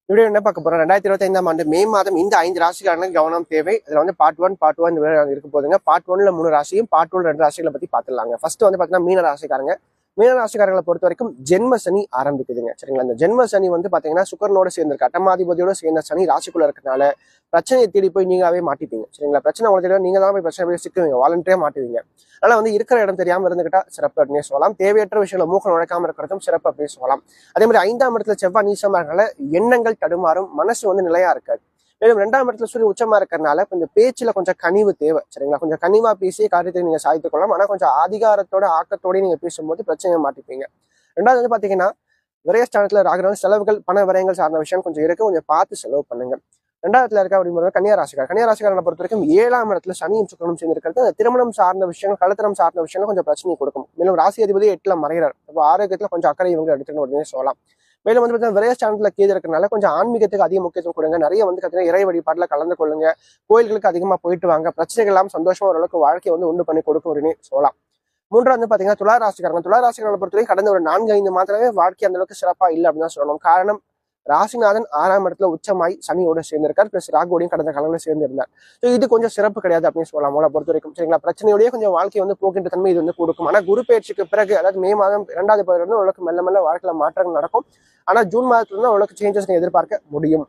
Video என்ன பார்க்க போறோம்? 2025ஆம் ஆண்டு மே மாதம் இந்த 5 ராசிக்காரங்களுக்கு கவனம் தேவை. இதுல வந்து பார்ட் 1 இருக்க போதுங்க. பார்ட் 1ல 3 ராசியும், பார்ட் 2ல 2 ராசிகளை பத்தி பார்த்துடலாங்க. ஃபர்ஸ்ட் வந்து பாத்தீங்கன்னா மீன ராசிக்காரங்க. மீன ராசிக்காரர்களை பொறுத்த வரைக்கும் ஜென்ம சனி ஆரம்பிக்குதுங்க. சரிங்களா? இந்த ஜென்ம சனி வந்து பாத்தீங்கன்னா சுக்கரனோட சேர்ந்திருக்கு, அட்டமாதிபதியோட சேர்ந்த சனி ராசிக்குள்ள இருக்கனால பிரச்சனையை தேடி போய் நீங்களாவே மாட்டிப்பீங்க. சரிங்களா? பிரச்சனை உங்களுக்கு நீங்க தான் போய் பிரச்சனை போய் சிக்குவீங்க, வாலண்டியா மாட்டுவீங்க. அதனால வந்து இருக்கிற இடம் தெரியாம இருந்துகிட்டா சிறப்பு அப்படின்னு சொல்லலாம். தேவையற்ற விஷயங்களை மூக்க நுழைக்காம இருக்கிறதும் சிறப்பு அப்படின்னு சொல்லலாம். அதே மாதிரி 5ஆம் இடத்துல செவ்வாய் நீச்சமா இருக்கனால எண்ணங்கள் தடுமாறும், மனசு வந்து நிலையா இருக்காது. மேலும் 2ஆம் இடத்துல சூரியன் உச்சமா இருக்கிறதுனால கொஞ்சம் பேச்சுல கொஞ்சம் கனிவு தேவை. சரிங்களா? கொஞ்சம் கனிவா பேசிய காரியத்தை நீங்க சாதித்துக் கொள்ளலாம். ஆனா கொஞ்சம் அதிகாரத்தோட ஆக்கத்தோட நீங்க பேசும்போது பிரச்சனையை மாட்டிப்பீங்க. 2வது வந்து பாத்தீங்கன்னா விரயஸ்தானத்துல ராகுனால செலவுகள் பண விரயங்கள் சார்ந்த விஷயம் கொஞ்சம் இருக்கு, கொஞ்சம் பார்த்து செலவு பண்ணுங்க. 2வதுல இருக்க அப்படிங்கிறது கன்னியாராசிக்காரனை பொறுத்த வரைக்கும் 7ஆம் இடத்துல சனியும் சுக்கிரனும் சேர்ந்து இருக்கிறது திருமணம் சார்ந்த விஷயங்கள், கலத்திரம் சார்ந்த விஷயங்கள் கொஞ்சம் பிரச்சனை கொடுக்கும். மேலும் ராசி அதிபதி 8ல மறைகிறார். அப்போ ஆரோக்கியத்துல கொஞ்சம் அக்கறை இவங்க எடுத்துக்கணும் அப்படின்னு சொல்லலாம். மேலும் வந்து பார்த்தீங்கன்னா விரயஸ்தானத்துல கேது இருக்கிறனால கொஞ்சம் ஆன்மீகத்துக்கு அதிக முக்கியத்துவம் கொடுங்க. நிறைய வந்து பார்த்தீங்கன்னா இறை வழிபாட்டுல கலந்து கொள்ளுங்க. கோயில்களுக்கு அதிகமா போயிட்டு வாங்க. பிரச்சனைகள் எல்லாம் சந்தோஷமா ஓரளவுக்கு வாழ்க்கையை வந்து உண்டு பண்ணி கொடுக்கும் அப்படின்னு சொல்லலாம். 3வது வந்து பாத்தீங்கன்னா துளாராசிக்காரங்களை பொறுத்தவரைக்கும் கடந்த ஒரு 4-5 மாதமே வாழ்க்கை அந்த அளவுக்கு சிறப்பா இல்லை அப்படின்னு தான் சொல்லணும். காரணம், ராசிநாதன் 6ஆம் இடத்துல உச்சமாய் சனியோட சேர்ந்திருக்கார், பிளஸ் ராகுவோடையும் கடந்த காலங்களில் சேர்ந்து இருந்தார். ஸோ இது கொஞ்சம் சிறப்பு கிடையாது அப்படின்னு சொல்லலாம் அவங்கள பொறுத்த வரைக்கும். சரிங்களா? பிரச்சனையோடய கொஞ்சம் வாழ்க்கை வந்து போகின்ற தன்மை இது வந்து கொடுக்கும். ஆனா குரு பயிற்சிக்கு பிறகு, அதாவது மே மாதம் 2வது பகுதியிலிருந்து உங்களுக்கு மெல்ல மெல்ல வாழ்க்கையில மாற்றங்கள் நடக்கும். ஆனா ஜூன் மாதத்துல இருந்து உங்களுக்கு சேஞ்சஸ் எதிர்பார்க்க முடியும்.